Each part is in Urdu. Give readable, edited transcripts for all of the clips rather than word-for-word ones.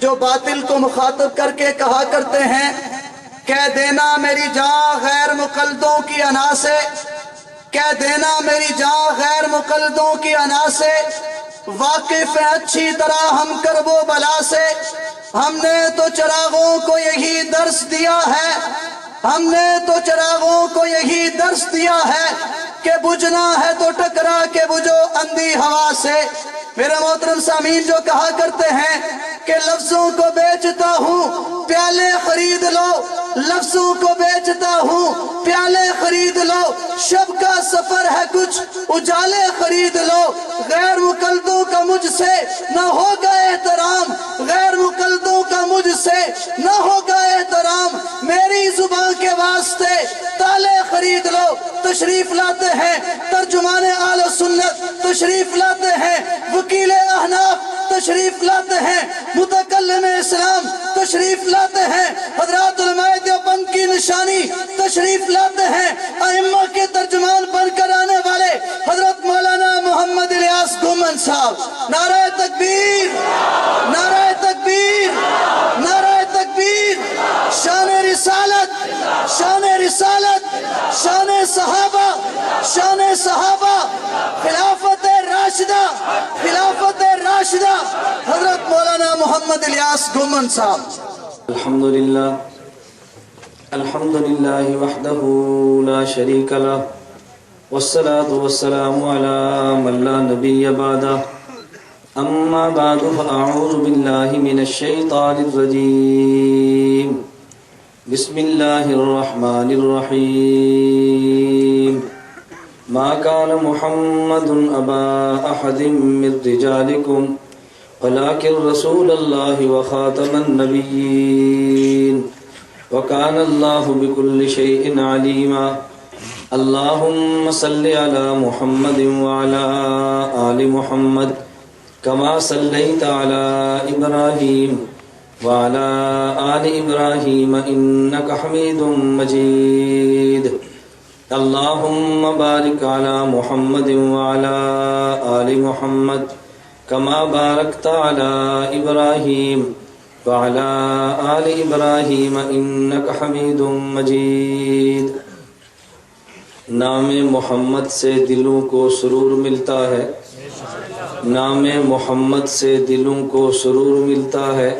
جو باطل کو مخاطب کر کے کہا کرتے ہیں کہہ دینا میری جاں غیر مقلدوں کی انا سے، کہہ دینا میری جاں غیر مقلدوں کی انا سے، واقف ہے اچھی طرح ہم کرب و بلا سے۔ ہم نے تو چراغوں کو یہی درس دیا ہے، ہم نے تو چراغوں کو یہی درس دیا ہے کہ بجھنا ہے تو ٹکرا کے بجھو اندھی ہوا سے۔ میرے محترم سامعین، جو کہا کرتے ہیں کہ لفظوں کو بیچتا ہوں پیالے خرید لو، لفظوں کو بیچتا ہوں پیالے خرید لو، شب کا سفر ہے کچھ اجالے خرید لو۔ غیر مقلدوں کا مجھ سے نہ ہوگا احترام، غیر مقلدوں کا مجھ سے نہ ہوگا احترام، میری زبان کے واسطے تالے خرید لو۔ تشریف لاتے ہیں ترجمان اہل سنت، تشریف لاتے ہیں وکیل احناف، تشریف لاتے ہیں متکلم اسلام، تشریف لاتے ہیں حضرات علماء دیوبند کی نشانی، تشریف لاتے ہیں ائمہ کے ترجمان بن کر آنے والے حضرت مولانا محمد الیاس گھومن صاحب۔ نعرہ تکبیر، نعرہ تکبیر، نعرہ تکبیر۔ شان رسالت، شان رسالت، شان صحابہ، شان صحابہ، خلافت راشدہ، خلافت راشدہ، حضرت مولانا محمد الیاس گھومن صاحب۔ الحمدللہ الحمدللہ وحدہ لا شریک لہ والصلاة والسلام علی من لا نبی بعدہ، اما بعد فاعوذ باللہ من الشیطان الرجیم، بسم اللہ الرحمن الرحیم۔ ما كان محمد أبا أحد من رجالكم ولكن رسول الله وخاتم النبيين وكان الله بكل شيء عليما۔ اللهم صل على محمد وعلى آل محمد كما صليت على إبراهيم وعلى آل إبراهيم إنك حميد مجيد۔ اللهم بارك على محمد وعلى آل محمد كما باركت على إبراهيم وعلى آل إبراهيم إنك حميد مجيد۔ نام محمد سے دلوں کو سرور ملتا ہے، نام محمد سے دلوں کو سرور ملتا ہے،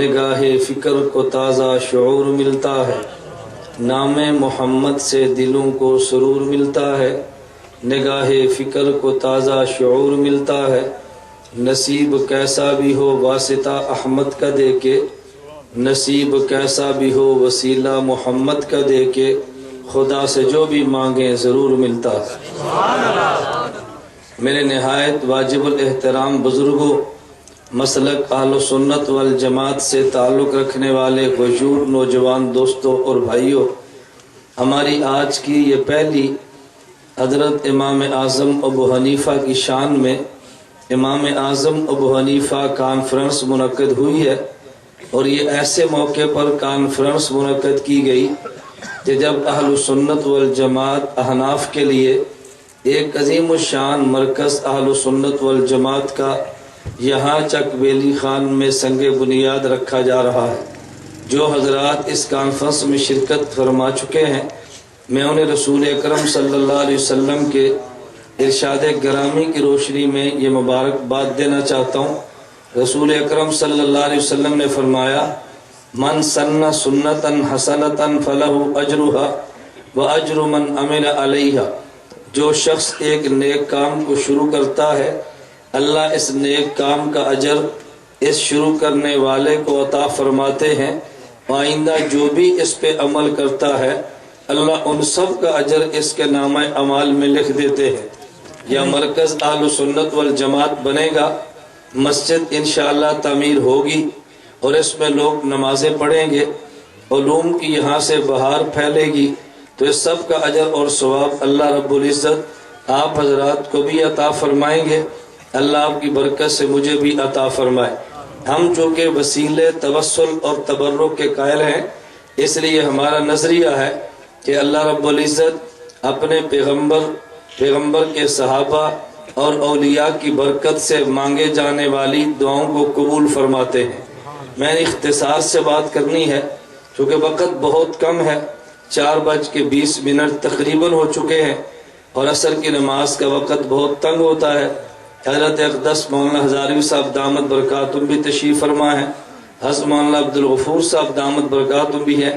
نگاہ فکر کو تازہ شعور ملتا ہے۔ نام محمد سے دلوں کو سرور ملتا ہے، نگاہ فکر کو تازہ شعور ملتا ہے۔ نصیب کیسا بھی ہو واسطہ احمد کا دے کے، نصیب کیسا بھی ہو وسیلہ محمد کا دے کے، خدا سے جو بھی مانگیں ضرور ملتا ہے۔ میرے نہایت واجب الاحترام بزرگوں، مسلک اہل سنت والجماعت سے تعلق رکھنے والے وجود نوجوان دوستوں اور بھائیوں، ہماری آج کی یہ پہلی حضرت امام اعظم ابو حنیفہ کی شان میں امام اعظم ابو حنیفہ کانفرنس منعقد ہوئی ہے، اور یہ ایسے موقع پر کانفرنس منعقد کی گئی کہ جب اہل سنت والجماعت احناف کے لیے ایک عظیم الشان مرکز اہل سنت والجماعت کا یہاں چک بیلی خان میں سنگ بنیاد رکھا جا رہا ہے۔ جو حضرات اس کانفرنس میں شرکت فرما چکے ہیں، میں انہیں رسول اکرم صلی اللہ علیہ وسلم کے ارشاد گرامی کی روشنی میں یہ مبارکباد دینا چاہتا ہوں۔ رسول اکرم صلی اللہ علیہ وسلم نے فرمایا، من سن سنتا حسنتا فلہ اجرھا واجر من عمل علیہا۔ جو شخص ایک نیک کام کو شروع کرتا ہے، اللہ اس نیک کام کا اجر اس شروع کرنے والے کو عطا فرماتے ہیں۔ آئندہ جو بھی اس پہ عمل کرتا ہے، اللہ ان سب کا اجر اس کے نامہ اعمال میں لکھ دیتے ہیں۔ یہ مرکز اہل سنت والجماعت بنے گا، مسجد انشاءاللہ تعمیر ہوگی اور اس میں لوگ نمازیں پڑھیں گے، علوم کی یہاں سے بہار پھیلے گی، تو اس سب کا اجر اور ثواب اللہ رب العزت آپ حضرات کو بھی عطا فرمائیں گے۔ اللہ آپ کی برکت سے مجھے بھی عطا فرمائے۔ ہم چونکہ وسیلے توسل اور تبرک کے قائل ہیں، اس لیے ہمارا نظریہ ہے کہ اللہ رب العزت اپنے پیغمبر کے صحابہ اور اولیاء کی برکت سے مانگے جانے والی دعاؤں کو قبول فرماتے ہیں۔ میں نے اختصار سے بات کرنی ہے چونکہ وقت بہت کم ہے، 4:20 تقریباً ہو چکے ہیں اور عصر کی نماز کا وقت بہت تنگ ہوتا ہے۔ حضرت اقدس مولانا ہزاروی صاحب دامت برکاتہم بھی تشریف فرما ہے، حضرت مولانا عبدالغفور صاحب دامت برکاتہم بھی ہے۔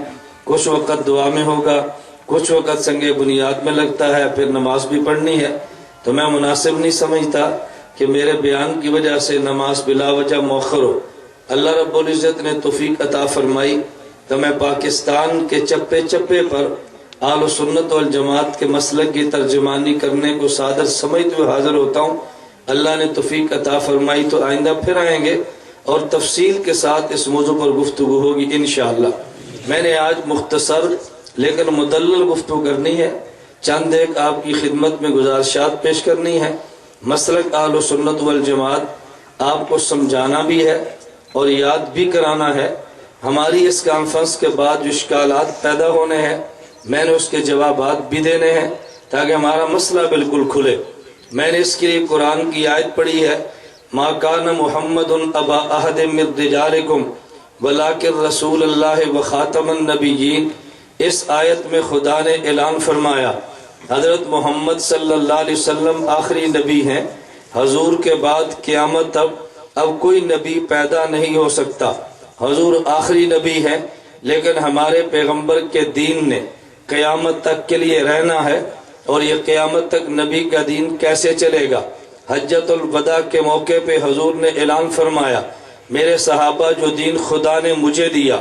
کچھ وقت دعا میں ہوگا، کچھ وقت سنگ بنیاد میں لگتا ہے، پھر نماز بھی پڑھنی ہے، تو میں مناسب نہیں سمجھتا کہ میرے بیان کی وجہ سے نماز بلا وجہ مؤخر ہو۔ اللہ رب العزت نے توفیق عطا فرمائی تو میں پاکستان کے چپے چپے پر اہل سنت والجماعت کے مسلک کی ترجمانی کرنے کو صادر سمجھتے ہوئے حاضر ہوتا ہوں۔ اللہ نے توفیق عطا فرمائی تو آئندہ پھر آئیں گے اور تفصیل کے ساتھ اس موضوع پر گفتگو ہوگی انشاءاللہ۔ میں نے آج مختصر لیکن مدلل گفتگو کرنی ہے، چند ایک آپ کی خدمت میں گزارشات پیش کرنی ہے۔ مسلک اہل سنت والجماعت آپ کو سمجھانا بھی ہے اور یاد بھی کرانا ہے۔ ہماری اس کانفرنس کے بعد جو اشکالات پیدا ہونے ہیں میں نے اس کے جوابات بھی دینے ہیں تاکہ ہمارا مسئلہ بالکل کھلے۔ میں نے اس کے لیے قرآن کی آیت پڑھی ہے، ما کان محمد ابا احد من رجالکم ولکن رسول اللہ وخاتم النبیین۔ اس آیت میں خدا نے اعلان فرمایا حضرت محمد صلی اللہ علیہ وسلم آخری نبی ہیں، حضور کے بعد قیامت تک اب کوئی نبی پیدا نہیں ہو سکتا۔ حضور آخری نبی ہیں، لیکن ہمارے پیغمبر کے دین نے قیامت تک کے لیے رہنا ہے، اور یہ قیامت تک نبی کا دین کیسے چلے گا؟ حجۃ الوداع کے موقع پہ حضور نے اعلان فرمایا، میرے صحابہ جو دین خدا نے مجھے دیا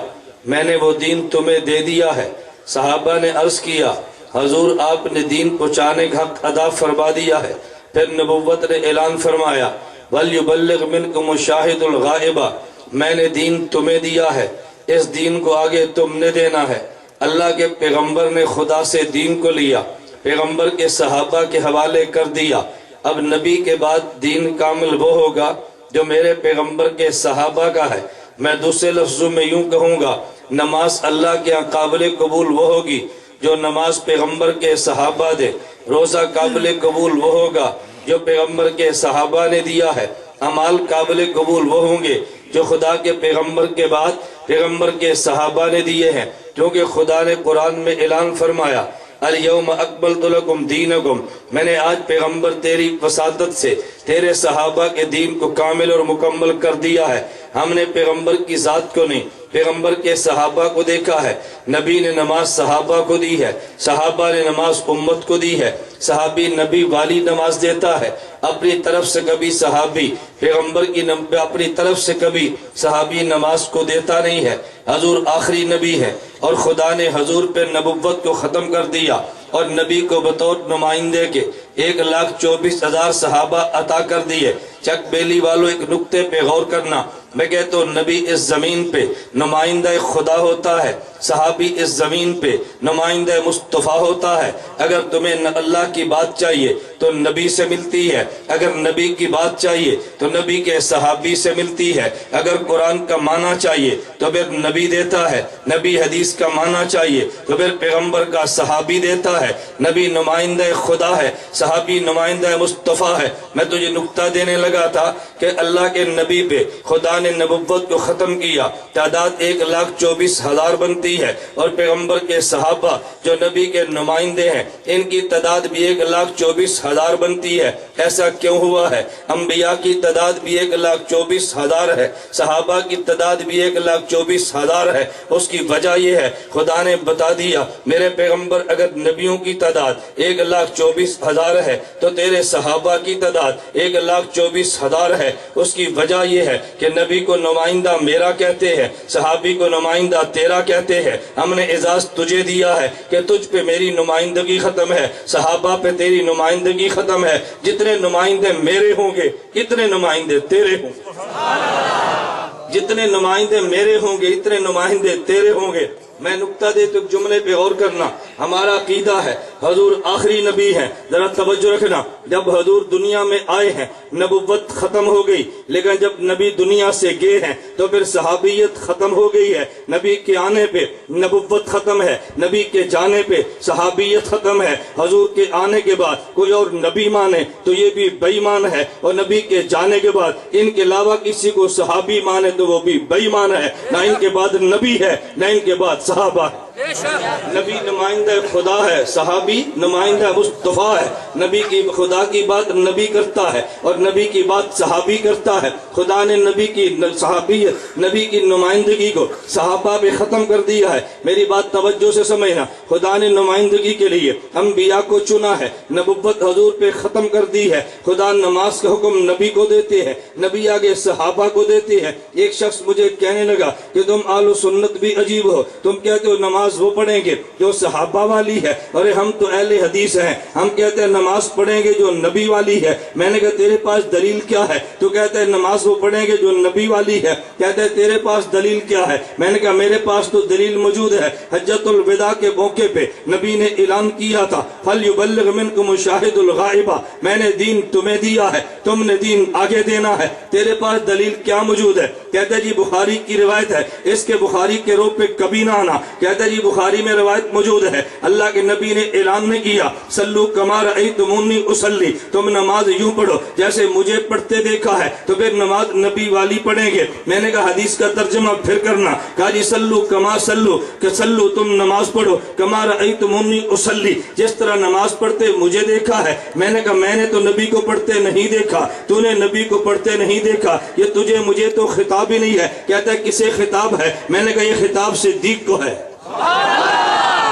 میں نے وہ دین تمہیں دے دیا ہے۔ صحابہ نے عرض کیا حضور آپ نے دین پہنچانے کا حق ادا فرما دیا ہے۔ پھر نبوت نے اعلان فرمایا وَلْيُبَلِّغْ مِنْكُمُ الشَّاهِدُ الْغَائِبَ، میں نے دین تمہیں دیا ہے، اس دین کو آگے تم نے دینا ہے۔ اللہ کے پیغمبر نے خدا سے دین کو لیا، پیغمبر کے صحابہ کے حوالے کر دیا۔ اب نبی کے بعد دین کامل وہ ہوگا جو میرے پیغمبر کے صحابہ کا ہے۔ میں دوسرے لفظوں میں یوں کہوں گا، نماز اللہ کے ہاں قابل قبول وہ ہوگی جو نماز پیغمبر کے صحابہ دے، روزہ قابل قبول وہ ہوگا جو پیغمبر کے صحابہ نے دیا ہے، اعمال قابل قبول وہ ہوں گے جو خدا کے پیغمبر کے بعد پیغمبر کے صحابہ نے دیے ہیں، کیونکہ خدا نے قرآن میں اعلان فرمایا الیوم اکملت لکم دینکم، میں نے آج پیغمبر تیری وساطت سے تیرے صحابہ کے دین کو کامل اور مکمل کر دیا ہے۔ ہم نے پیغمبر کی ذات کو نہیں پیغمبر کے صحابہ کو دیکھا ہے۔ نبی نے نماز صحابہ کو دی ہے، صحابہ نے نماز امت کو دی ہے۔ صحابی نبی والی نماز دیتا ہے، اپنی طرف سے کبھی صحابی پیغمبر کی اپنی طرف سے کبھی صحابی نماز کو دیتا نہیں ہے۔ حضور آخری نبی ہے اور خدا نے حضور پہ نبوت کو ختم کر دیا اور نبی کو بطور نمائندے کے 1,24,000 صحابہ عطا کر دیے۔ چک بیلی والوں ایک نقطے پہ غور کرنا، میں کہتا ہوں نبی اس زمین پہ نمائندہ خدا ہوتا ہے، صحابی اس زمین پہ نمائندہ مصطفیٰ ہوتا ہے۔ اگر تمہیں اللہ کی بات چاہیے تو نبی سے ملتی ہے، اگر نبی کی بات چاہیے تو نبی کے صحابی سے ملتی ہے، اگر قرآن کا معنی چاہیے تو پھر نبی دیتا ہے، نبی حدیث کا معنی چاہیے تو پھر پیغمبر کا صحابی دیتا ہے۔ نبی نمائندہ خدا ہے، صحابی نمائندہ مصطفیٰ ہے۔ میں تجھے نقطہ دینے لگا تھا کہ اللہ کے نبی پہ خدا نے نبوت کو ختم کیا، تعداد 1,24,000 بنتی ہے، اور پیغمبر کے صحابہ جو نبی کے نمائندے ہیں ان کی تعداد بھی 1,24,000 بنتی ہے۔ ایسا کیوں ہوا ہے؟ انبیاء کی تعداد بھی 1,24,000 ہے، صحابہ کی تعداد بھی 1,24,000 ہے۔ اس کی وجہ یہ ہے خدا نے بتا دیا میرے پیغمبر اگر نبیوں کی تعداد 1,24,000 ہے تو تیرے صحابہ کی تعداد 1,24,000 ہے۔ اس کی وجہ یہ ہے کہ نبی کو نمائندہ میرا کہتے ہیں، صحابی کو نمائندہ تیرا کہتے ہیں۔ ہم نے اعزاز تجھے دیا ہے کہ تجھ پہ میری نمائندگی ختم ہے، صحابہ پہ تیری نمائندگی ختم ہے۔ جتنے نمائندے میرے ہوں گے اتنے نمائندے تیرے ہوں گے، جتنے نمائندے میرے ہوں گے اتنے نمائندے تیرے ہوں گے۔ میں نقطہ دے تو جملے پہ غور کرنا، ہمارا عقیدہ ہے حضور آخری نبی ہیں. ذرا توجہ رکھنا، جب حضور دنیا میں آئے ہیں نبوت ختم ہو گئی، لیکن جب نبی دنیا سے گئے ہیں تو پھر صحابیت ختم ہو گئی ہے. نبی کے آنے پہ نبوت ختم ہے، نبی کے جانے پہ صحابیت ختم ہے. حضور کے آنے کے بعد کوئی اور نبی مانے تو یہ بھی بے ایمان ہے، اور نبی کے جانے کے بعد ان کے علاوہ کسی کو صحابی مانے تو وہ بھی بے ایمان ہے. نہ ان کے بعد نبی ہے، نہ ان کے بعد صحابہ ہے. نبی نمائندہ خدا ہے، صحابی نمائندہ مصطفیٰ ہے. نبی کی خدا کی بات نبی کرتا ہے اور نبی کی بات صحابی کرتا ہے. خدا نے نبی کی صحابیت، نبی کی نمائندگی کو صحابہ پہ ختم کر دیا ہے. میری بات توجہ سے سمجھنا، خدا نے نمائندگی کے لیے انبیاء کو چنا ہے، نبوت حضور پہ ختم کر دی ہے. خدا نماز کا حکم نبی کو دیتے ہیں، نبی آگے صحابہ کو دیتے ہیں. ایک شخص مجھے کہنے لگا کہ تم آل سنت بھی عجیب ہو، تم کہتے ہو نماز وہ پڑھیں گے جو صحابہ والی ہے. ارے ہم تو اہل حدیث ہیں، ہم کہتے ہیں نماز پڑھیں گے جو نبی والی ہے. میں نے کہا تیرے پاس دلیل کیا ہے؟ تو کہتے ہیں نماز وہ پڑھیں گے جو نبی والی ہے. کہتے ہیں تیرے پاس دلیل کیا ہے؟ میں نے کہا میرے پاس تو دلیل موجود ہے. حجۃ الوداع کے موقع پہ نبی نے اعلان کیا تھا فَلْيُبَلِّغْ مِنْكُمُ الشَّاهِدُ الْغَائِبَ، میں نے دین تمہیں دیا ہے، تم نے دین آگے دینا ہے. تیرے پاس دلیل کیا موجود ہے؟ کہتے جی بخاری کی روایت ہے، اس کے بخاری کے روپ پہ کبھی نہ آنا. کہتے جی بخاری میں روایت موجود ہے، اللہ کے نبی نے اعلان نہیں کیا صلو کما رأیتمونی اصلی، تم نماز یوں پڑھو جیسے مجھے پڑھتے دیکھا ہے. تو پھر نماز نبی والی پڑھیں گے. میں نے کہا حدیث کا ترجمہ پھر کرنا. کہا جی سلو کما سلو، کہ سلو تم نماز پڑھو کما رأیتمونی اصلی، جس طرح نماز پڑھتے مجھے دیکھا ہے. میں نے کہا میں نے تو نبی کو پڑھتے نہیں دیکھا، تو نے نبی کو پڑھتے نہیں دیکھا، یہ تجھے مجھے تو خطاب ہی نہیں ہے. کہتا ہے کسے خطاب ہے؟ میں نے کہا یہ خطاب صدیق کو ہے،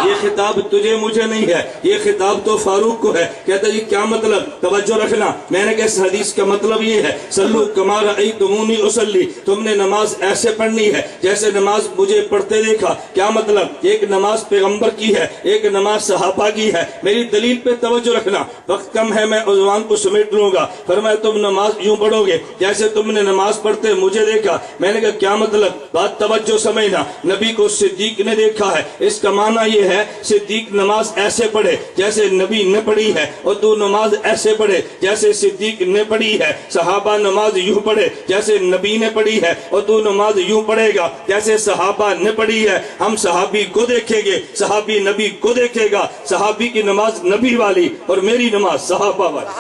یہ خطاب تجھے مجھے نہیں ہے، یہ خطاب تو فاروق کو ہے. کہتا ہے یہ کیا مطلب؟ توجہ رکھنا. میں نے کہا اس حدیث کا مطلب یہ ہے سلو کما رأیتمونی اصلی، تم نے نماز ایسے پڑھنی ہے جیسے نماز مجھے پڑھتے دیکھا. کیا مطلب؟ ایک نماز پیغمبر کی ہے، ایک نماز صحابہ کی ہے. میری دلیل پہ توجہ رکھنا، وقت کم ہے میں عنوان کو سمیٹ لوں گا. فرمایا تم نماز یوں پڑھو گے جیسے تم نے نماز پڑھتے مجھے دیکھا. میں نے کہا کیا مطلب؟ بات توجہ سمجھنا. نبی کو صدیق نے دیکھا ہے، اس کا معنی یہ ہے صدیق نماز ایسے پڑھے جیسے نبی نے پڑھی ہے، اور تو نماز ایسے پڑھے جیسے صدیق نے پڑھی ہے. صحابہ نماز یوں پڑھے جیسے نبی نے پڑھی ہے، اور تو نماز یوں پڑھے گا جیسے صحابہ نے پڑھی ہے. ہم صحابی کو دیکھیں گے، صحابی نبی کو دیکھے گا. صحابی کی نماز نبی والی اور میری نماز صحابہ والی.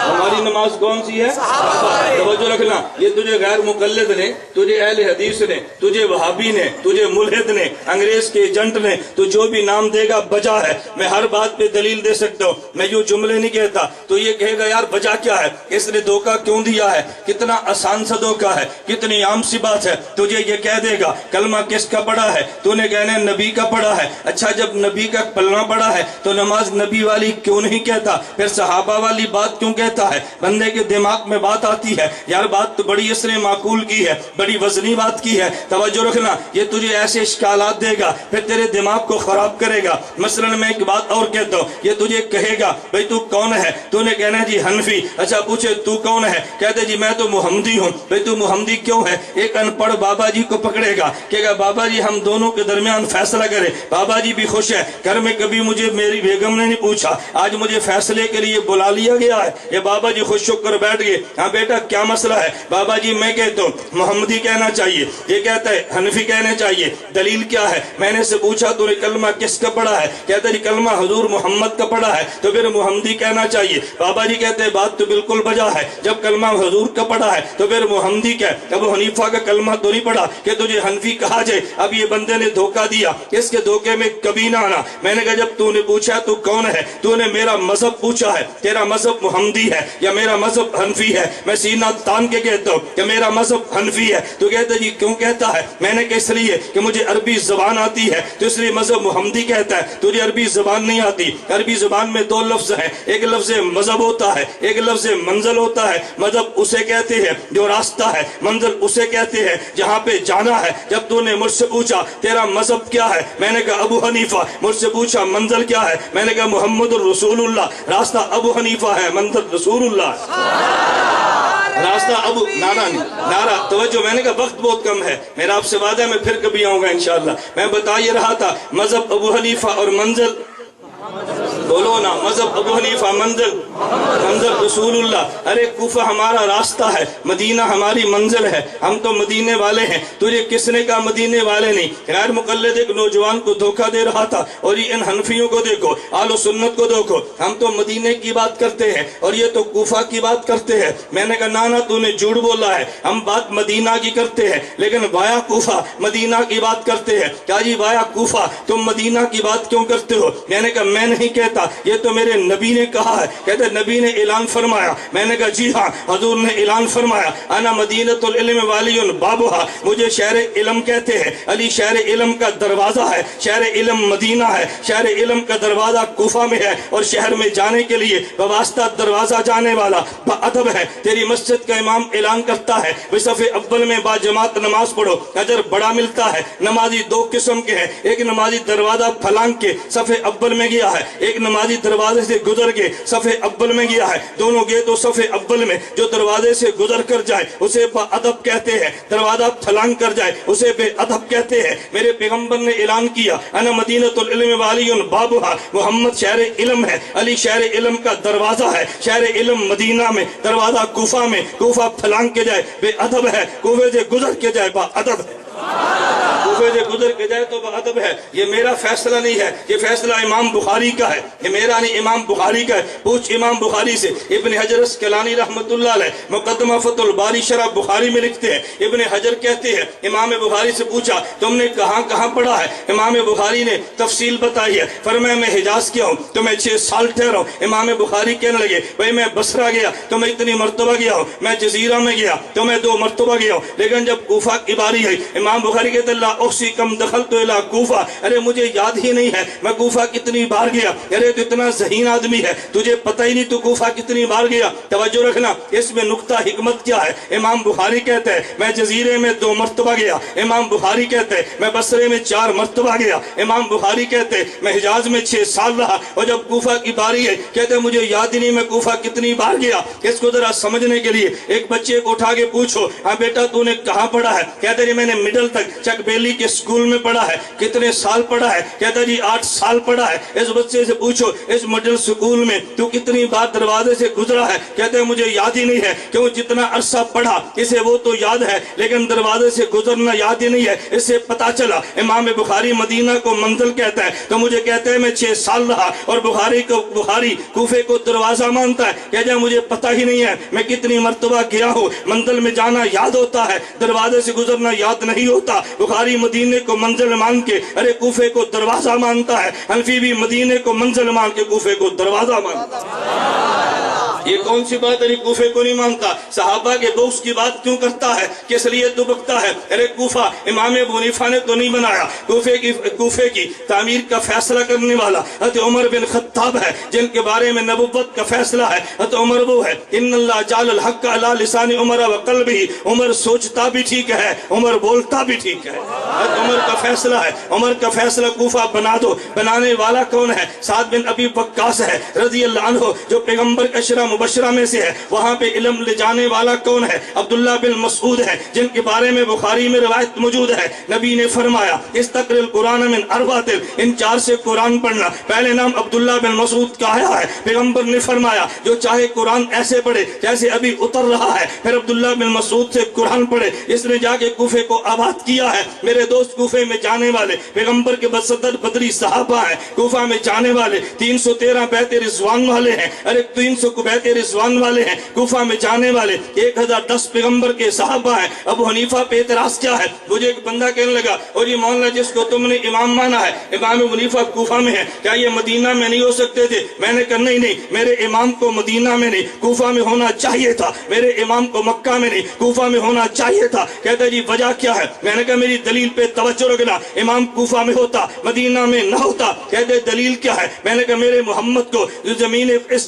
ہماری نماز کون سی ہے؟ صحابہ. توجہ رکھنا، یہ تجھے غیر مقلد نے، تجھے اہل حدیث نے، تجھے وہابی نے، تجھے ملحد نے، انگریز کے ایجنٹ نے، تو جو بھی نام دے گا بجا ہے. میں ہر بات پہ دلیل دے سکتا ہوں، میں یوں جملے نہیں کہتا. تو یہ کہے گا یار بجا کیا ہے، اس نے دھوکہ کیوں دیا ہے؟ کتنا آسان سا دھوکہ ہے، کتنی عام سی بات ہے. تجھے یہ کہہ دے گا کلمہ کس کا پڑھا ہے؟ تو نے کہنا نبی کا پڑھا ہے. اچھا جب نبی کا کلمہ پڑھا ہے تو نماز نبی والی کیوں نہیں کہتا؟ پھر صحابہ والی بات کیوں کہتا ہے؟ بندے کے دماغ میں بات آتی ہے یار بات تو بڑی اس نے معقول کی ہے، بڑی وزنی بات کی ہے. توجہ رکھنا، یہ تجھے ایسے اشکالات دے گا پھر تیرے دماغ کو خراب کرے گا. مثلا میں ایک بات اور کہتا ہوں، یہ تجھے کہے گا بھئی تو کون ہے؟ تو نے کہنا جی حنفی. اچھا پوچھے تو کون ہے؟ کہتے جی میں تو محمدی ہوں. بھئی تو محمدی کیوں ہے؟ ایک ان پڑھ بابا جی کو پکڑے گا، کہے گا بابا جی ہم دونوں کے درمیان فیصلہ کرے. بابا جی بھی خوش ہے، گھر میں کبھی مجھے میری بیگم نے نہیں پوچھا، آج مجھے فیصلے کے لیے بلا لیا گیا ہے. یہ بابا جی خوش ہو کر بیٹھ گئے. ہاں بیٹا کیا مسئلہ ہے؟ بابا جی میں کہتا ہوں محمدی کہنا چاہیے، یہ کہتا ہے حنفی کہنے چاہیے. دلیل کیا ہے؟ میں نے سے پوچھا تو نے کلمہ کس کا پڑھا ہے؟ کہتا جی کلمہ حضور محمد کا پڑھا ہے، تو پھر محمدی کہنا چاہیے. بابا جی کہتے ہیں بات تو بالکل بجا ہے، جب کلمہ حضور کا پڑھا ہے تو پھر محمدی کہہ. ابو حنیفہ کا کلمہ تو نہیں پڑھا کہ تجھے حنفی کہا جائے. اب یہ بندے نے دھوکہ دیا، اس کے دھوکے میں کبھی نہ آنا. میں نے کہا جب تو نے پوچھا تو کون ہے؟ تو نے میرا مذہب پوچھا ہے، تیرا مذہب محمدی ہے یا میرا مذہب حنفی ہے؟ میں سینہ تان کے کہتا ہوں کہ میرا مذہب حنفی ہے. تو کہتا جی کیوں کہتا ہے؟ میں نے کہا اس لیے کہ مجھے عربی زبان آتی ہے تو اس لیے مذہب محمدی کہتا ہے. تجھے عربی زبان نہیں آتی. عربی زبان میں دو لفظ ہیں، ایک لفظ مذہب ہوتا ہے، ایک لفظ منزل ہوتا ہے. مذہب اسے کہتے ہیں جو راستہ ہے، منزل اسے کہتے ہیں جہاں پہ جانا ہے. جب تو نے مجھ سے پوچھا تیرا مذہب کیا ہے؟ میں نے کہا ابو حنیفہ. مجھ سے پوچھا منزل کیا ہے؟ میں نے کہا محمد الرسول اللہ. راستہ ابو حنیفہ ہے، منزل رسول اللہ. راستہ ابو نارا توجہ، میں نے کہا وقت بہت کم ہے، میرا آپ سے وعدہ ہے میں پھر کبھی آؤں گا انشاءاللہ۔ میں بتا یہ رہا تھا مذہب ابو حنیفہ اور منزل، بولو نا، مذہب ابو حنیفہ منزل رسول اللہ۔ ارے کوفہ ہمارا راستہ ہے، مدینہ ہماری منزل ہے، ہم تو مدینے والے ہیں، تجھے کس نے کہا مدینے والے نہیں؟ غیر مقلد ایک نوجوان کو دھوکہ دے رہا تھا، اور یہ ان حنفیوں کو دیکھو، اہل سنت کو دیکھو، ہم تو مدینے کی بات کرتے ہیں اور یہ تو کوفہ کی بات کرتے ہیں۔ میں نے کہا نانا تو نے جھوٹ بولا ہے، ہم بات مدینہ کی کرتے ہیں لیکن وایا کوفہ مدینہ کی بات کرتے ہیں۔ کہا جی وایا کوفہ تم مدینہ کی بات کیوں کرتے ہو؟ میں نے کہا میں نہیں کہتا، یہ تو میرے نبی نے کہا ہے۔ کہتے نبی نے اعلان فرمایا۔ میں نے کہا جی ہاں حضور نے اعلان فرمایا، انا مدینۃ العلم والی بابھا، مجھے شہر علم کہتے ہیں، علی شہر علم کا دروازہ ہے، شہر علم مدینہ ہے، شہر علم کا دروازہ کوفہ میں ہے، اور شہر میں جانے کے لیے بواسطہ دروازہ جانے والا باادب ہے۔ تیری مسجد کا امام اعلان کرتا ہے صف اول میں با جماعت نماز پڑھو، اجر بڑا ملتا ہے۔ نمازی دو قسم کے ہیں، ایک نمازی دروازہ پھلانگ کے صف اول میں گیا ہے، ایک نمازی دروازے سے گزر کے صف اول میں گیا ہے، دونوں گئے تو صف اول میں۔ جو دروازے سے گزر کر جائے اسے با ادب کہتے ہیں، دروازہ پھلانگ کر جائے اسے بے ادب کہتے ہیں۔ میرے پیغمبر نے اعلان کیا انا مدینۃ العلم والی بابھا، محمد شہر علم ہے، علی شہر علم کا دروازہ ہے، شہر علم مدینہ میں، دروازہ کوفہ میں، کوفہ پھلانگ کے جائے بے ادب ہے، کوفے سے گزر کے جائے با ادب ہے، کوفے سے گزر کے جائے تو ادب ہے۔ یہ میرا فیصلہ نہیں ہے، یہ فیصلہ امام بخاری کا ہے، یہ میرا نہیں امام بخاری کا ہے۔ پوچھ امام بخاری سے، ابن حجر اسقلانی رحمۃ اللہ علیہ مقدمہ فتح الباری شرح بخاری میں لکھتے ہیں، ابن حجر کہتے ہیں امام بخاری سے پوچھا تم نے کہاں کہاں پڑھا ہے؟ امام بخاری نے تفصیل بتائی ہے، فرمایا میں حجاز کیا ہوں تو میں 6 سال ٹھہرا ہوں۔ امام بخاری کہنے لگے بھائی میں بصرہ گیا تو میں اتنی مرتبہ گیا ہوں، میں جزیرہ میں گیا تو میں 2 مرتبہ گیا ہوں، لیکن جب کوفہ کی باری ہے امام بخاری کہتے اللہ احصی کم دخلت الی کوفہ، ارے مجھے یاد ہی نہیں ہے میں کوفہ کتنی بار گیا۔ ارے تو اتنا ذہین آدمی ہے تجھے پتہ ہی نہیں تو کوفہ کتنی بار گیا۔ توجہ رکھنا اس میں نقطہ حکمت کیا ہے۔ امام بخاری کہتے ہیں میں جزیرے میں 2 مرتبہ گیا، امام بخاری کہتے ہیں میں بصرے میں 4 مرتبہ گیا، امام بخاری کہتے ہیں میں حجاز میں 6 سال رہا، اور جب کوفہ کی باری ہے کہتے ہیں مجھے یاد ہی نہیں میں کوفہ کتنی بار گیا۔ اس کو ذرا سمجھنے کے لیے ایک بچے کو اٹھا کے پوچھو ہاں بیٹا تو نے کہاں پڑھا ہے؟ کہتے ہیں میں نے مڈل تک چک بیلی کے اسکول میں پڑھا ہے۔ کتنے سال پڑھا ہے؟ کہتا جی 8 سال پڑھا ہے۔ اس بچے سے پوچھو اس مڈل اسکول میں تو کتنی بار دروازے سے گزرا ہے؟ کہتے ہیں مجھے یاد ہی نہیں ہے، کیوں جتنا عرصہ پڑھا اسے وہ تو یاد ہے لیکن دروازے سے گزرنا یاد ہی نہیں ہے۔ اس سے پتا چلا امام بخاری مدینہ کو منزل کہتا ہے تو مجھے کہتے ہیں میں 6 سال رہا، اور بخاری کوفے کو دروازہ مانتا ہے۔ کہتا ہے مجھے پتا ہی نہیں ہے میں کتنی مرتبہ گیا ہوں، منزل میں جانا یاد ہوتا ہے، دروازے سے گزرنا یاد نہیں ہوتا۔ بخاری مدینے کو منزل مان کے ارے کوفے کو دروازہ مانتا ہے، حنفی بھی مدینے کو منزل مان کے کوفے کو دروازہ مانتا ہے۔ یہ کون سی بات ہے کوفے کو نہیں مانتا؟ صحابہ کے بغض کی بات کیوں کرتا ہے؟ کس لیے تو بکتا ہے؟ ارے کوفہ امام ابو حنیفہ نے تو نہیں بنایا، کوفے کی تعمیر کا فیصلہ کرنے والا حضرت عمر بن خطاب ہے، جن کے بارے میں نبوت کا فیصلہ ہے حضرت عمر وہ ہے ان اللہ جعل الحق علی لسان عمر وقلبہ، عمر سوچتا بھی ٹھیک ہے، عمر بولتا بھی ٹھیک ہے۔ حضرت عمر کا فیصلہ ہے، عمر کا فیصلہ کوفہ بنا دو۔ بنانے والا کون ہے؟ سعد بن ابی وقاص ہے رضی اللہ عنہ، جو پیغمبر کا عشرہ مبشرہ میں سے ہے۔ وہاں پہ علم لے جانے والا کون ہے؟ عبداللہ بن مسعود ہے، جن کے بارے میں بخاری میں روایت موجود ہے، نبی نے فرمایا استقر القرآن من اربعۃ، ان 4 سے قرآن پڑھنا۔ پہلے نام عبداللہ بن مسعود کا ہے، پیغمبر نے فرمایا جو چاہے قرآن ایسے پڑھے جیسے ابھی اتر رہا ہے، پھر عبداللہ بن مسعود سے قرآن پڑھے۔ اس نے جا کے کوفے کو آباد کیا ہے۔ میرے دوست کوفے میں جانے والے پیغمبر کے بصدر بدری صحابہ ہیں، کوفہ میں جانے والے 313 بیعت رضوان والے ہیں، ارے 300 بیعت رضوان والے ہیں، کوفہ میں جانے والے 1010 پیغمبر کے صحابہ ہیں۔ ابو حنیفہ پہ اعتراض کیا ہے؟ مجھے ایک بندہ کہنے لگا اور یہ مولانا جس کو تم نے امام مانا ہے امام ابو حنیفہ کوفہ میں ہے، کیا یہ مدینہ میں نہیں ہو سکتے تھے؟ میں نے کہا نہیں، میرے امام کو مدینہ میں نہیں کوفہ میں ہونا چاہیے تھا، میرے امام کو مکہ میں نہیں کوفہ میں ہونا چاہیے تھا۔ کہتا جی وجہ کیا ہے؟ میں نے کہا میری دلیل پہ توجہ رکھنا، امام کوفہ میں ہوتا مدینہ میں نہ ہوتا۔ کہتے دلیل کیا ہے؟ میں نے کہا میرے محمد کو اس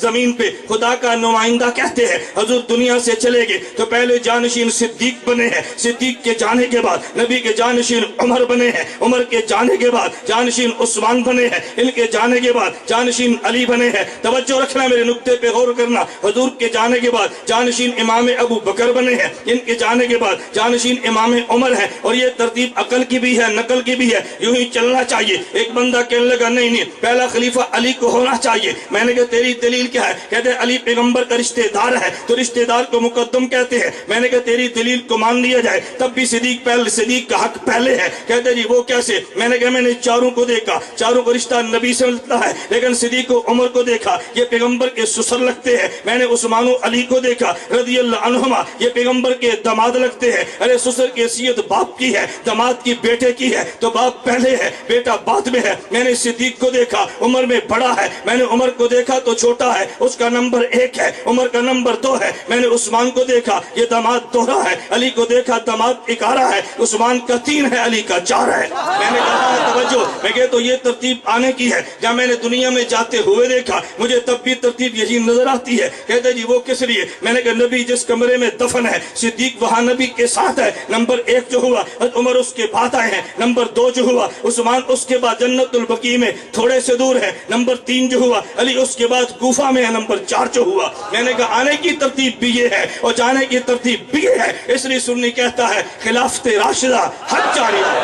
زمین پہ خدا کا نمائندہ کہتے ہیں حضور دنیا سے چلے گئے تو پہلے جانشین صدیق بنے ہیں، صدیق کے جانے کے بعد نبی کے جانشین عمر بنے ہیں، عمر کے جانے کے بعد جانشین عثمان بنے ہیں، ان کے جانے کے بعد جانشین علی بنے ہیں۔ توجہ رکھنا، میرے نقطے پہ غور کرنا، حضور کے جانے کے بعد جانشین امام ابو بکر بنے ہیں، ان کے جانے کے بعد جانشین امام عمر ہے، اور یہ ترتیب عقل کی بھی ہے، نقل کی بھی ہے، یوں ہی چلنا چاہیے۔ ایک بندہ کہنے لگا نہیں پہلا خلیفہ علی کو ہونا چاہیے۔ میں نے کہا تیری دلیل کیا ہے؟ کہتے ہیں علی پیغمبر کا رشتہ دار ہے تو رشتہ دار کو مقدم کہتے ہیں۔ میں نے کہا تیری دلیل کو مان لیا جائے تب بھی صدیق کا حق پہلے ہے۔ کہتے جی وہ کیسے؟ میں نے کہا میں نے چاروں کو دیکھا، چاروں کا رشتہ نبی سے ملتا ہے، لیکن صدیق و عمر کو دیکھا یہ پیغمبر کے سسر لگتے ہیں۔ میں نے عثمان و علی کو دیکھا رضی اللہ عنہما، یہ پیغمبر کے داماد لگتے ہیں۔ ارے سسر کی حیثیت باپ کی ہے، داماد کی بیٹے کی ہے، تو باپ پہلے ہے بیٹا بعد میں ہے۔ میں نے صدیق کو دیکھا عمر میں بڑا ہے، میں نے عمر کو دیکھا تو چھوٹا ہے، اس کا نمبر 1 ہے، عمر کا نمبر 2 ہے۔ میں نے عثمان کو دیکھا یہ داماد دوہرا ہے، علی کو دیکھا داماد 11 ہے، عثمان کا 3 ہے، علی کا 4 ہے۔ میں نے کہا توجہ، میں کہتا تو یہ ترتیب آنے کی ہے۔ جب میں نے دنیا میں جاتے ہوئے دیکھا مجھے تب بھی ترتیب یہی نظر آتی ہے۔ کہتے جی وہ کس لیے؟ میں نے کہا نبی جس کمرے میں دفن ہے صدیق وہاں نبی کے ساتھ ہے، نمبر 1 جو ہوا عمر اس کے بعد آئے ہیں، نمبر 2 جو ہوا عثمان اس کے بعد جنت البقیع میں تھوڑے سے دور ہے، نمبر 3 جو ہوا علی اس کے بعد کوفہ میں ہے، نمبر 4 جو ہوا۔ میں نے کہا آنے کی ترتیب بھی یہ ہے اور جانے کی ترتیب بھی یہ ہے۔ اس لیے سنی کہتا ہے خلافت راشدہ حق جاری ہے،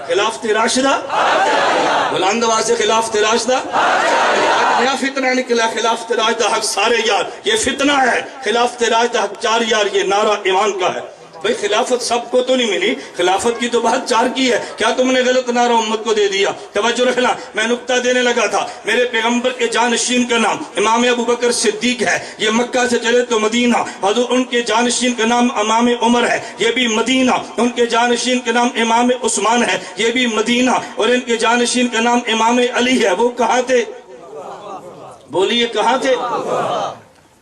خلافت راشدہ بلند آواز سے خلافت راشدہ۔ نیا فتنہ نکلا خلافت راشدہ حق سارے یار، یہ فتنہ ہے خلافت راشدہ حق 4 یار، یہ نعرہ ایمان کا ہے۔ بھئی خلافت سب کو تو نہیں ملی، خلافت کی تو بات 4 کی ہے، کیا تم نے غلط نعرہ امت کو دے دیا؟ توجہ رکھنا، میں نکتہ دینے لگا تھا۔ میرے پیغمبر کے جانشین کا نام امام ابو بکر صدیق ہے، یہ مکہ سے چلے تو مدینہ۔ حضور ان کے جانشین کا نام امام عمر ہے، یہ بھی مدینہ۔ ان کے جانشین کا نام امام عثمان ہے، یہ بھی مدینہ۔ اور ان کے جانشین کا نام امام علی ہے، وہ کہاں تھے؟ بولیے کہاں تھے؟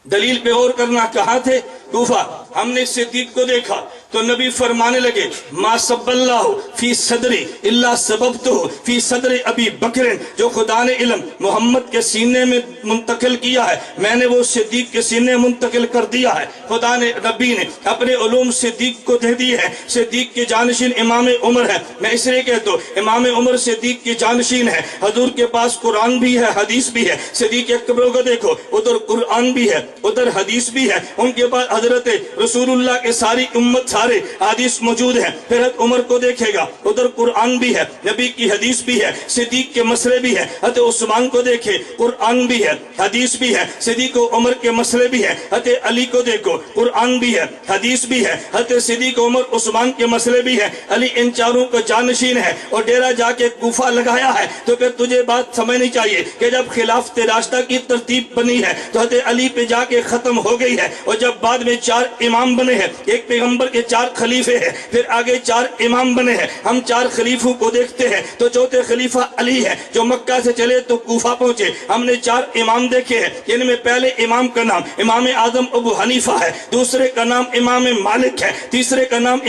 دلیل پہ غور کرنا، کہاں تھے؟ کوفہ۔ ہم نے صدیق کو دیکھا تو نبی فرمانے لگے ما سب اللہ فی صدری اللہ سببتہ فی صدر ابی بکر، جو خدا نے علم محمد کے سینے میں منتقل کیا ہے میں نے وہ صدیق کے سینے منتقل کر دیا ہے۔ خدا نے نبی نے اپنے علوم صدیق کو دے دیے ہیں۔ صدیق کے جانشین امام عمر ہے، میں اس لیے کہتا ہوں امام عمر صدیق کے جانشین ہے۔ حضور کے پاس قرآن بھی ہے حدیث بھی ہے۔ صدیق اکبر کو دیکھو ادھر قرآن بھی ہے ادھر حدیث بھی ہے، ان کے پاس حضرت رسول اللہ کے ساری امت سارے حدیث موجود ہیں۔ پھر حضرت عمر کو دیکھے گا ادھر قرآن بھی ہے نبی کی حدیث بھی ہے، صدیق کے مسئلے بھی ہے۔ حضرت عثمان کو دیکھے قرآن بھی ہے حدیث بھی ہے، صدیق و عمر کے مسئلے بھی ہے۔ حضرت علی کو دیکھو قرآن بھی ہے حدیث بھی ہے، حضرت صدیق عمر عثمان کے مسئلے بھی ہے۔ علی ان چاروں کا جانشین ہے اور ڈیرہ جا کے کوفہ لگایا ہے۔ تو پھر تجھے بات سمجھنی چاہیے کہ جب خلافت راشدہ کی ترتیب بنی ہے تو حضرت علی پہ جا کے ختم ہو گئی ہے، اور جب بعد میں 4 امام بنے ہیں، ایک پیغمبر کے 4 خلیفے ہیں، پھر آگے 4 امام بنے ہیں۔ ہم 4 خلیفوں کو دیکھتے ہیں تو چوتھے خلیفہ علی ہے جو مکہ سے چلے تو کوفہ پہنچے۔ ہم نے 4 امام دیکھے ہیں، ان میں پہلے امام کا نام امام اعظم ابو حنیفہ ہے، دوسرے کا نام امام مالک ہے، تیسرے کا نام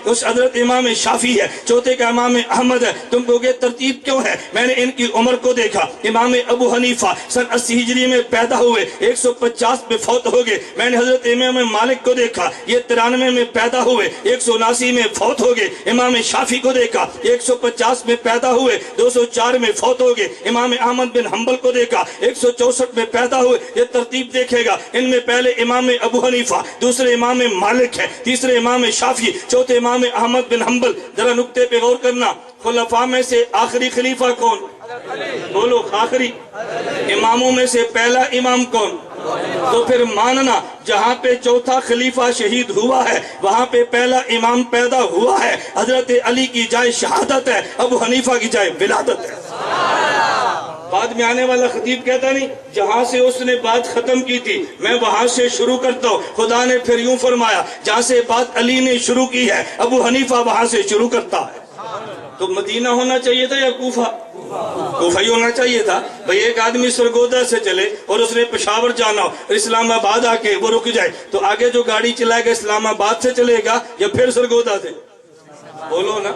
حضرت امام شافعی ہے، چوتھے کا امام احمد ہے۔ تم کو یہ ترتیب کیوں ہے؟ میں نے ان کی عمر کو دیکھا، امام ابو حنیفہ سن 80 ہجری میں پیدا ہوئے 150 میں فوت ہو گئے۔ میں نے حضرت امام مالک کو دیکھا، یہ 93 میں پیدا ہوئے 179 میں فوت ہو گئے۔ امام شافعی کو دیکھا 150 میں پیدا ہوئے 204 میں فوت ہو گئے۔ امام احمد بن حنبل کو دیکھا 164 میں پیدا ہوئے۔ یہ ترتیب دیکھے گا، ان میں پہلے امام ابو حنیفہ، دوسرے امام مالک ہے، تیسرے امام شافعی، چوتھے امام احمد بن حنبل۔ ذرا نقطے پہ غور کرنا، خلفاء میں سے آخری خلیفہ کون؟ بولو آخری۔ اماموں میں سے پہلا امام کون؟ تو پھر ماننا جہاں پہ چوتھا خلیفہ شہید ہوا ہے وہاں پہ پہلا امام پیدا ہوا ہے۔ حضرت علی کی جائے شہادت ہے، ابو حنیفہ کی جائے ولادت ہے۔ بعد میں آنے والا خطیب کہتا نہیں جہاں سے اس نے بات ختم کی تھی میں وہاں سے شروع کرتا ہوں۔ خدا نے پھر یوں فرمایا جہاں سے بات علی نے شروع کی ہے ابو حنیفہ وہاں سے شروع کرتا ہے۔ تو مدینہ ہونا چاہیے تھا یا کوفہ؟ کوفہ ہی ہونا چاہیے تھا۔ بھئی ایک آدمی سرگودا سے چلے اور اس نے پشاور جانا ہو، اسلام آباد آ کے وہ رک جائے تو آگے جو گاڑی چلائے گا اسلام آباد سے چلے گا یا پھر سرگودا سے؟ بولو نا۔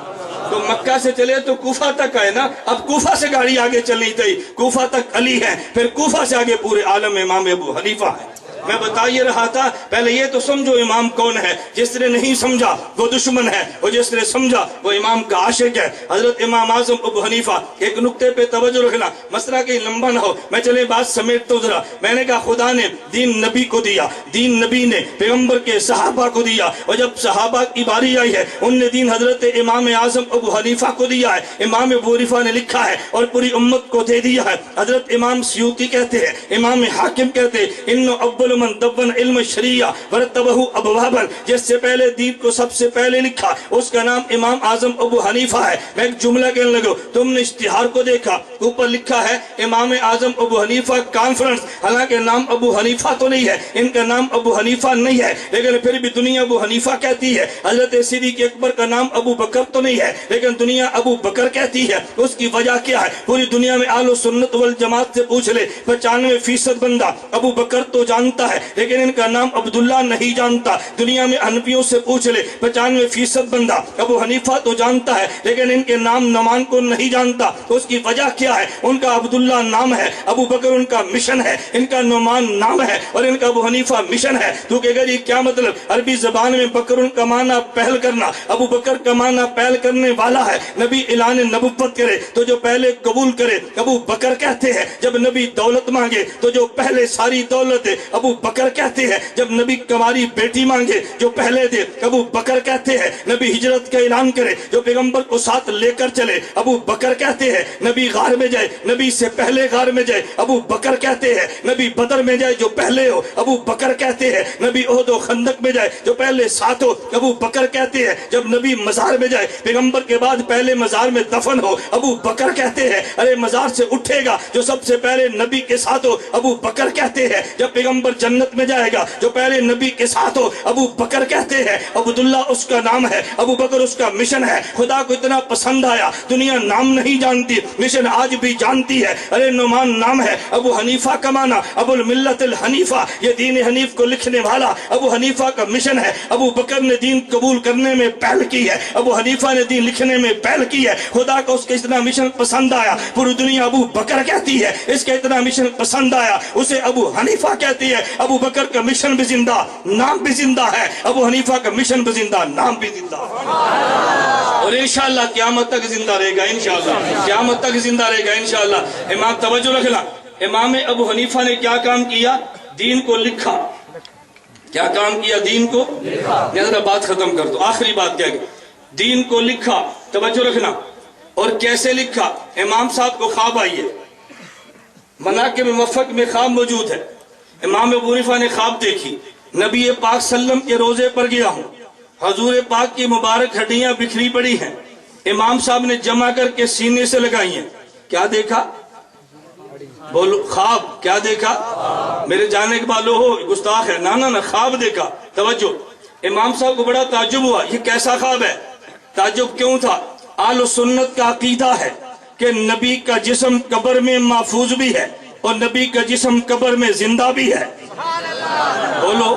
تو مکہ سے چلے تو کوفہ تک آئے نا، اب کوفہ سے گاڑی آگے چلنی تھی، کوفہ تک علی ہے، پھر کوفہ سے آگے پورے عالم امام ابو حنیفہ ہے۔ میں بتا یہ رہا تھا پہلے یہ تو سمجھو امام کون ہے. جس نے نہیں سمجھا وہ دشمن ہے, اور جس نے سمجھا وہ امام کا عاشق ہے. حضرت امام اعظم ابو حنیفہ, ایک نقطے پہ توجہ رکھنا, مسئلہ کہیں لمبا نہ ہو, میں چلے بات سمیٹ تو ذرا. میں نے کہا خدا نے دین نبی کو دیا, دین نبی نے پیغمبر کے صحابہ کو دیا, اور جب صحابہ کی باری آئی ہے ان نے دین حضرت امام اعظم ابو حنیفہ کو دیا ہے. امام ابو حنیفہ نے لکھا ہے اور پوری امت کو دے دیا ہے. حضرت امام سیوطی کہتے ہیں, امام حاکم کہتے ہیں, انو اول من دون علم شریعہ ورتبہ ابوابا, جس سے پہلے دین کو سب سے پہلے لکھا اس کا نام امام اعظم ابو حنیفہ ہے. میں ایک جملہ کہنے لگا, تم نے اشتہار کو دیکھا, اوپر لکھا ہے امام اعظم ابو حنیفہ کانفرنس, حالانکہ نام ابو حنیفہ تو نہیں ہے, ان کا نام ابو حنیفہ نہیں ہے, لیکن پھر بھی دنیا ابو حنیفہ کہتی ہے. حضرت صدیق اکبر کا نام ابو بکر تو نہیں ہے, لیکن دنیا ابو بکر کہتی ہے. اس کی وجہ کیا ہے؟ پوری دنیا میں اہل سنت والجماعت سے پوچھ لے, 95% بندہ ابو بکر تو جانتا ہے, لیکن ان کا نام عبداللہ نہیں جانتا. دنیا میں حنفیوں سے پوچھ لے, 95% بندہ ابو حنیفہ تو جانتا ہے, لیکن ان کے نام نعمان کو نہیں جانتا. اس کی وجہ کیا ہے؟ ان کا عبداللہ نام ہے, ابو بکر ان کا مشن ہے, ان کا نعمان نام ہے, اور ان کا ابو حنیفہ مشن ہے. تو کہ اگر یہ کیا مطلب, عربی زبان میں بکر ان کا معنی پہل کرنا, ابو بکر کا معنی پہل کرنے والا ہے. نبی اعلان نبوت کرے تو جو پہلے قبول کرے ابو بکر کہتے ہیں. جب نبی دولت مانگے تو جو پہلے ساری دولت ہے ابو بکر کہتے ہیں. جب نبی کماری بیٹی مانگے جو پہلے دے ابو بکر کہتے ہیں. نبی ہجرت کا اعلان کرے جو پیغمبر کو ساتھ لے کر چلے ابو بکر کہتے ہیں. نبی غار میں جائے, نبی سے پہلے غار میں جائے ابو بکر کہتے ہیں. نبی بدر میں جائے جو پہلے ہو ابو بکر کہتے ہیں. نبی احد و خندق میں جائے جو پہلے ساتھ ہو ابو بکر کہتے ہیں. جب نبی مزار میں جائے پیغمبر کے بعد پہلے مزار میں دفن ہو ابو بکر کہتے ہیں. ارے مزار سے اٹھے گا جو سب سے پہلے نبی کے ساتھ ہو ابو بکر کہتے ہیں. جب پیغمبر جنت میں جائے گا جو پہلے نبی کے ساتھ ہو ابو بکر کہتے ہیں. عبداللہ اس کا نام ہے, ابو بکر اس کا مشن ہے. خدا کو اتنا پسند آیا, دنیا نام نہیں جانتی, مشن آج بھی جانتی ہے. ارے نعمان نام ہے, ابو حنیفہ کا معنی ابو الملت الحنیفہ, یہ دین حنیف کو لکھنے والا ابو حنیفہ کا مشن ہے. ابو بکر نے دین قبول کرنے میں پہل کی ہے, ابو حنیفہ نے دین لکھنے میں پہل کی ہے. خدا کو اس کا اتنا مشن پسند آیا, پوری دنیا ابو بکر کہتی ہے. اس کا اتنا مشن پسند آیا, اسے ابو حنیفہ کہتی ہے. ابو بکر کا مشن بھی زندہ, نام بھی زندہ ہے. ابو حنیفہ کا مشن بھی زندہ, نام بھی زندہ, اور انشاءاللہ قیامت تک زندہ رہے گا. انشاءاللہ قیامت تک زندہ رہے گا انشاءاللہ. امام توجہ رکھنا, امام ابو حنیفہ نے کیا کام کیا؟ دین کو لکھا. کیا کام کیا؟ دین کو لکھا. ذرا بات ختم کر دو, آخری بات کیا گئی, دین کو لکھا. توجہ رکھنا, اور کیسے لکھا؟ امام صاحب کو خواب آئی ہے, مناقب موفق میں خواب موجود ہے. امام ابو حنیفہ نے خواب دیکھی, نبی پاک صلی اللہ علیہ وسلم کے روزے پر گیا ہوں, حضور پاک کی مبارک ہڈیاں بکھری پڑی ہیں, امام صاحب نے جمع کر کے سینے سے لگائی ہیں. کیا دیکھا؟ بولو, خواب. کیا دیکھا؟ میرے جانے کے بعد ہو گستاخ ہے, نہ خواب دیکھا. توجہ, امام صاحب کو بڑا تعجب ہوا, یہ کیسا خواب ہے؟ تعجب کیوں تھا؟ اہل سنت کا عقیدہ ہے کہ نبی کا جسم قبر میں محفوظ بھی ہے اور نبی کا جسم قبر میں زندہ بھی ہے. بولو,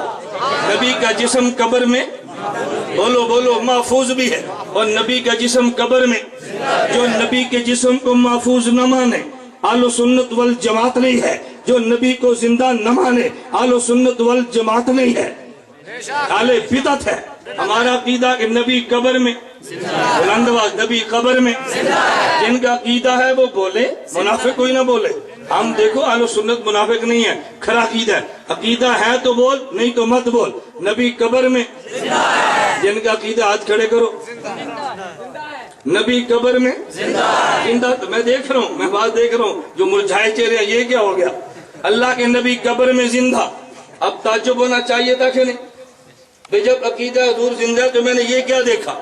نبی کا جسم قبر میں, بولو محفوظ بھی ہے, اور نبی کا جسم قبر میں. جو نبی کے جسم کو محفوظ نہ مانے اہل سنت والجماعت نہیں ہے. جو نبی کو زندہ نہ مانے اہل سنت والجماعت نہیں ہے, اہل بدعت ہے. ہمارا عقیدہ کہ نبی قبر میں, بلند آواز, نبی قبر میں. جن کا عقیدہ ہے وہ بولے, منافق کوئی نہ بولے. ہم دیکھو اہل سنت منافق نہیں ہے, کھرا عقیدہ ہے. عقیدہ ہے تو بول, نہیں تو مت بول. نبی قبر میں, جن کا عقیدہ ہاتھ کھڑے کرو. نبی قبر میں زندہ. میں دیکھ رہا ہوں, میں بات دیکھ رہا ہوں, جو مرجھائے چہرے ہیں, یہ کیا ہو گیا؟ اللہ کے نبی قبر میں زندہ. اب تعجب ہونا چاہیے تھا کہ نہیں؟ جب عقیدہ حضور زندہ ہے تو میں نے یہ کیا دیکھا؟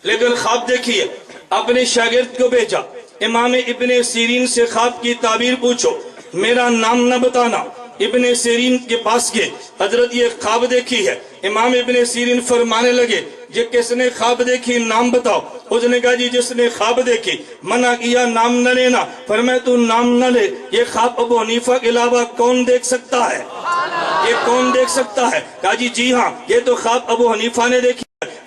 لیکن خواب دیکھیے. اپنے شاگرد کو بھیجا, امام ابن سیرین سے خواب کی تعبیر پوچھو, میرا نام نہ بتانا. ابن سیرین کے پاس گئے, حضرت یہ خواب دیکھی ہے. امام ابن سیرین فرمانے لگے, یہ کس نے خواب دیکھی, نام بتاؤ. اس نے کہا جی جس نے خواب دیکھی. منع کیا نام نہ لینا, فرمایا تو نام نہ لے. یہ خواب ابو حنیفہ کے علاوہ کون دیکھ سکتا ہے؟ یہ کون دیکھ سکتا ہے؟ کہا جی ہاں, یہ تو خواب ابو حنیفہ نے دیکھی.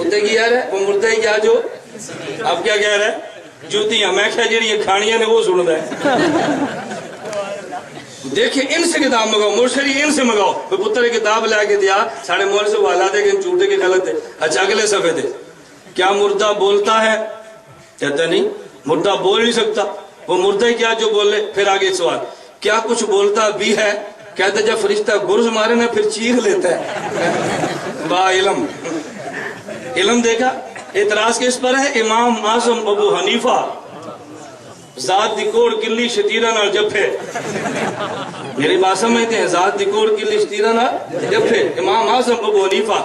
اتنے کی یار ہے وہ مردہ ہی کیا جو اب کیا کہہ رہا ہے جوتیاں میں کہا جڑی کھانیاں نے وہ سن رہا ہے دیکھیں ان سے کتاب منگاؤ مرشری ان سے منگاؤ پتر کتاب لے کے دیا ساڑھے مول سے والا دے کہ جھوٹے کے غلط ہے اچھا اگلے صفحے تھے کیا مردہ بولتا ہے کہتا نہیں مردہ بول نہیں سکتا وہ مردہ ہی کیا جو بولے پھر آگے سوال کیا کچھ بولتا بھی ہے کہتا جب فرشتہ گرز مارے نا پھر چیخ لیتا ہے با علم علم دیکھا اعتراض کس پر ہے امام اعظم ابو حنیفہ ذات دی کوڑ کلی شتیرہ نال جپے میری بات سمجھتے ہیں ذات دی کوڑ کلی شتیرہ نال جپے امام اعظم ابو حنیفہ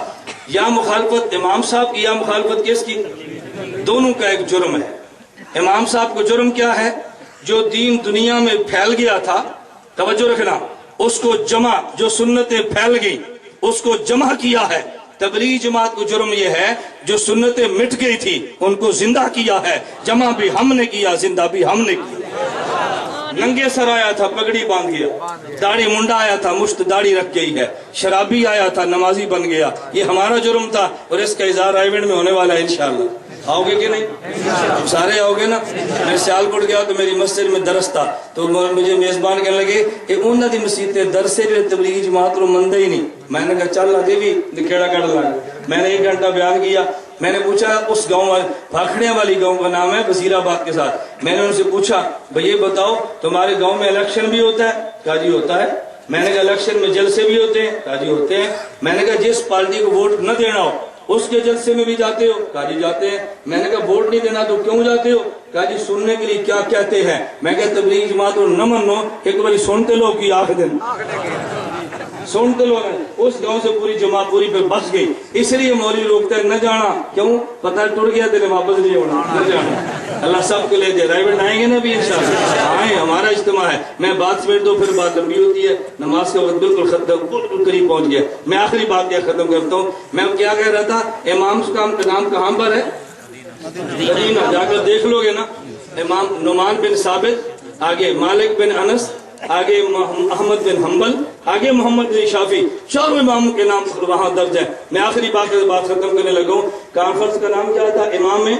یا مخالفت امام صاحب کی یا مخالفت کس کی دونوں کا ایک جرم ہے امام صاحب کو جرم کیا ہے جو دین دنیا میں پھیل گیا تھا توجہ رکھنا اس کو جمع جو سنتیں پھیل گئی اس کو جمع کیا ہے تبلیغ جماعت کو جرم یہ ہے جو سنتیں مٹ گئی تھی ان کو زندہ کیا ہے جمع بھی ہم نے کیا زندہ بھی ہم نے کیا ننگے سر آیا تھا پگڑی باندھ گیا داڑھی منڈا آیا تھا مشت داڑھی رکھ گئی ہے شرابی آیا تھا نمازی بن گیا یہ ہمارا جرم تھا اور اس کا اظہار رائیوڈ میں ہونے والا ہے انشاءاللہ آؤ گے کہ نہیں سارے آؤ گے نا میں سیالکوٹ گیا تو میری مسجد میں درس تھا تو مجھے میزبان کہنے لگے کہ انہوں نے مسجد درس سے جو تبلیغی جماعت رو مندہ ہی نہیں میں نے کہا چل دے بھی کھیڑا کڑ لگا میں نے 1 گھنٹہ بیان کیا میں نے پوچھا اس گاؤں والے بھاکھڑیاں والی گاؤں کا نام ہے وزیر آباد کے ساتھ میں نے ان سے پوچھا بھئی یہ بتاؤ تمہارے گاؤں میں الیکشن بھی ہوتا ہے کہا جی ہوتا ہے میں نے کہا الیکشن میں جلسے بھی ہوتے ہیں کہا جی ہوتے ہیں میں نے کہا جس پارٹی کو ووٹ نہ دینا ہو اس کے جلسے میں بھی جاتے ہو کہا جی جاتے ہیں میں نے کہا ووٹ نہیں دینا تو کیوں جاتے ہو کہا جی سننے کے لیے کیا کہتے ہیں میں کہا تبلیغ جماعت اور نہ منو ایک باری سنتے لو کی آنکھ دن سنتے لوگ اس گاؤں سے پوری جماعت پوری پہ بس گئی اس لیے مولوی روکتے ہیں نہ جانا کیوں پتہ ٹوٹ گیا تیرے واپس نہیں ہونا نہ جانا اللہ سب کو لے دے رائیوڈ آئیں گے نا بھی انشاءاللہ آئیں ہمارا اجتماع ہے میں بات سمیٹ دو پھر بات لمبی ہوتی ہے نماز کا وقت بالکل ختم بالکل قریب پہنچ گیا میں آخری بات کیا ختم کرتا ہوں میں کیا کہہ رہا تھا امام کا نام کہاں پر ہے مدینہ جا کر دیکھ لو گے نا امام نعمان بن ثابت آگے مالک بن انس آگے احمد بن حنبل آگے محمد بن شافعی چاروں اماموں کے نام وہاں درج ہے میں آخری بات ختم کرنے لگا ہوں کانفرنس کا نام کیا تھا امام میں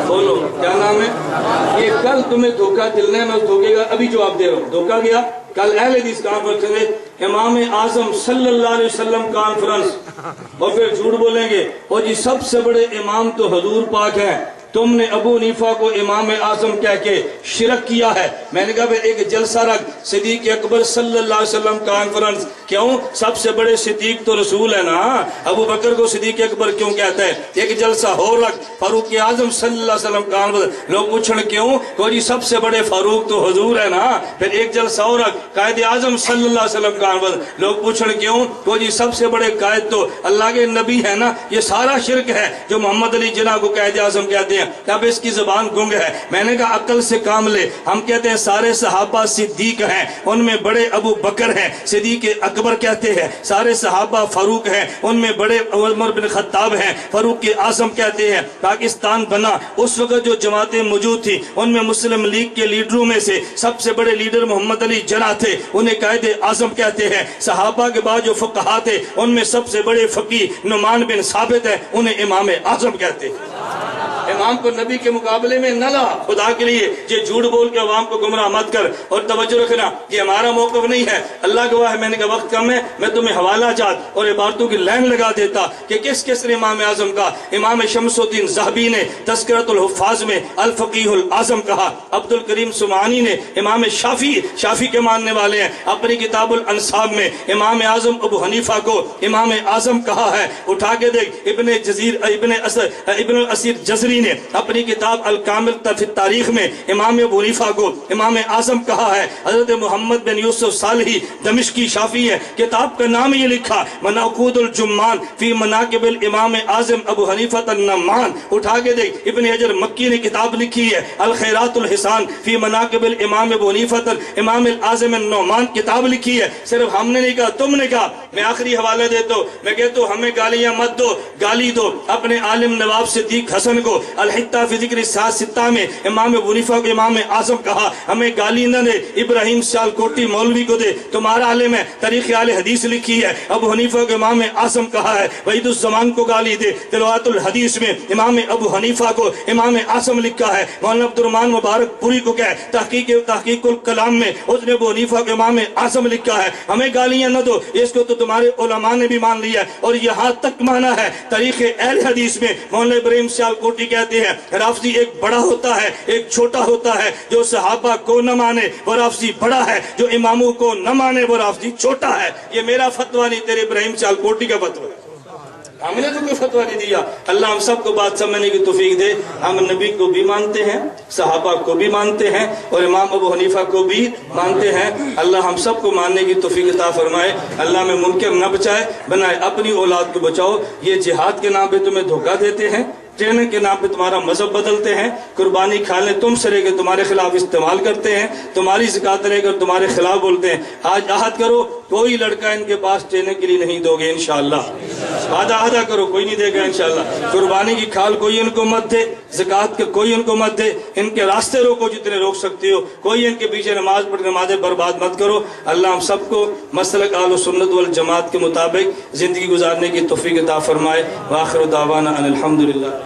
بولو کیا نام ہے یہ کل تمہیں دھوکہ دلنے میں دھوکے گا ابھی جواب دے رہا ہوں دھوکہ گیا کل اہل حدیث کانفرنس میں امام اعظم صلی اللہ علیہ وسلم کانفرنس اور پھر جھوٹ بولیں گے اور جی سب سے بڑے امام تو حضور پاک ہیں تم نے ابو حنیفہ کو امام اعظم کہہ کے شرک کیا ہے میں نے کہا پھر ایک جلسہ رکھ صدیق اکبر صلی اللہ علیہ وسلم کانفرنس کیوں سب سے بڑے صدیق تو رسول ہے نا ابو بکر کو صدیق اکبر کیوں کہتا ہے ایک جلسہ ہو رکھ فاروق اعظم صلی اللہ علیہ وسلم کانفرنس لوگ پوچھن کیوں کہ جی سب سے بڑے فاروق تو حضور ہے نا پھر ایک جلسہ ہو رکھ قائد اعظم صلی اللہ علیہ وسلم کانفرنس لوگ پوچھن کیوں کہ جی سب سے بڑے قائد تو اللہ کے نبی ہے نا یہ سارا شرک ہے جو محمد علی جناح کو قائد اعظم کہتے ہیں اب اس کی زبان گنگ ہے میں نے کہا عقل سے کام لے ہم کہتے ہیں سارے صحابہ صدیق ہیں ان میں بڑے ابو بکر ہیں صدیق اکبر کہتے ہیں سارے صحابہ فاروق ہیں ان میں بڑے عمر بن خطاب ہیں فاروق اعظم کہتے ہیں پاکستان بنا اس وقت جو جماعتیں موجود تھی ان میں مسلم لیگ کے لیڈروں میں سے سب سے بڑے لیڈر محمد علی جناح تھے انہیں قائد اعظم کہتے ہیں صحابہ کے بعد جو فقہا تھے ان میں سب سے بڑے فقی نعمان بن ثابت ہیں انہیں امام اعظم کہتے ہیں امام کو نبی کے مقابلے میں نہ لا خدا کے لیے یہ جھوٹ بول کے عوام کو گمراہ مت کر اور توجہ رکھنا یہ ہمارا موقف نہیں ہے اللہ گواہ ہے میں نے کہا وقت کم ہے میں تمہیں حوالہ جات اور عبارتوں کی لائن لگا دیتا کہ کس کس نے امام اعظم کا امام شمس الدین ذہبی نے تذکرۃ الحفاظ میں الفقیہ الاعظم کہا عبد الکریم سمعانی نے امام شافعی کے ماننے والے ہیں اپنی کتاب الانصاب میں امام اعظم ابو حنیفہ کو امام اعظم کہا ہے اٹھا کے دیکھ ابن الاسیر جزری نے اپنی کتاب الکامل فی التاریخ میں امام ابو حنیفہ کو امام اعظم کہا ہے حضرت محمد بن یوسف صالحی دمشقی شافعی ہے کتاب کا نام یہ لکھا مناقود الجمان فی مناقب الامام اعظم ابو حنیفہ النعمان اٹھا کے دیکھ ابن حجر مکی نے کتاب لکھی ہے الخیرات الحسان فی مناقب الامام ابو حنیفہ امام الاعظم النعمان کتاب لکھی ہے صرف ہم نے نہیں کہا تم نے کہا میں آخری حوالہ دیتا ہوں میں کہتا ہوں ہمیں گالیاں مت دو گالی دو اپنے عالم نواب صدیق حسن کو الحتہ فی ذکر سات ستہ میں امام ابو حنیفہ کو امام اعظم کہا، ہمیں گالی نہ دے، ابراہیم سیالکوٹی مولوی کو دے، تمہارا عالم ہے، تاریخ اہل حدیث لکھی ہے، ابو حنیفہ کو امام اعظم کہا ہے، وحید الزمان کو گالی دے، تلاوت الحدیث میں امام ابو حنیفہ کو امام اعظم لکھا ہے، مولانا عبد الرحمن مبارک پوری کو کہے تحقیق الکلام میں اس نے ابو حنیفہ کو امام اعظم لکھا ہے، ہمیں گالیاں نہ دو، اس کو تو تمہارے علماء نے بھی مان لیا ہے اور یہاں تک مانا ہے۔ تاریخ اہل حدیث میں مولانا ابراہیم سیالکوٹی کہتے ہیں رافضی ایک بڑا ہوتا ہے ایک چھوٹا ہوتا ہے، جو صحابہ کو نہ مانے وہ رافضی بڑا ہے، جو اماموں کو نہ مانے وہ رافضی چھوٹا ہے۔ یہ میرا فتویٰ نہیں، تیرے ابراہیم سیالکوٹی کا فتویٰ ہے، ہم نے تو کوئی فتویٰ نہیں دیا۔ اللہ ہم سب کو بات سمجھنے کی توفیق دے، ہم نبی کو بھی مانتے ہیں، صحابہ کو بھی مانتے ہیں اور امام ابو حنیفہ کو بھی مانتے ہیں۔ اللہ ہم سب کو ماننے کی توفیق عطا فرمائے، اللہ میں منکر نہ بچائے، بنائے اپنی اولاد کو بچاؤ۔ یہ جہاد کے نام پہ تمہیں دھوکہ دیتے ہیں، ٹریننگ کے نام پہ تمہارا مذہب بدلتے ہیں، قربانی کھالنے تم سے لے کے تمہارے خلاف استعمال کرتے ہیں، تمہاری زکات لے کر تمہارے خلاف بولتے ہیں۔ آج عہد کرو کوئی لڑکا ان کے پاس ٹریننگ کے لیے نہیں دو گے انشاءاللہ، وعدہ کرو کوئی نہیں دے گا انشاءاللہ۔ قربانی کی کھال کوئی ان کو مت دے، زکات کے کوئی ان کو مت دے، ان کے راستے روکو جتنے روک سکتے ہو، کوئی ان کے پیچھے نماز پڑھ نمازیں برباد مت کرو۔ اللہ ہم سب کو مسلک اہل سنت والجماعت کے مطابق زندگی گزارنے کی توفیق عطا فرمائے۔ وآخر دعوانا ان الحمدللہ۔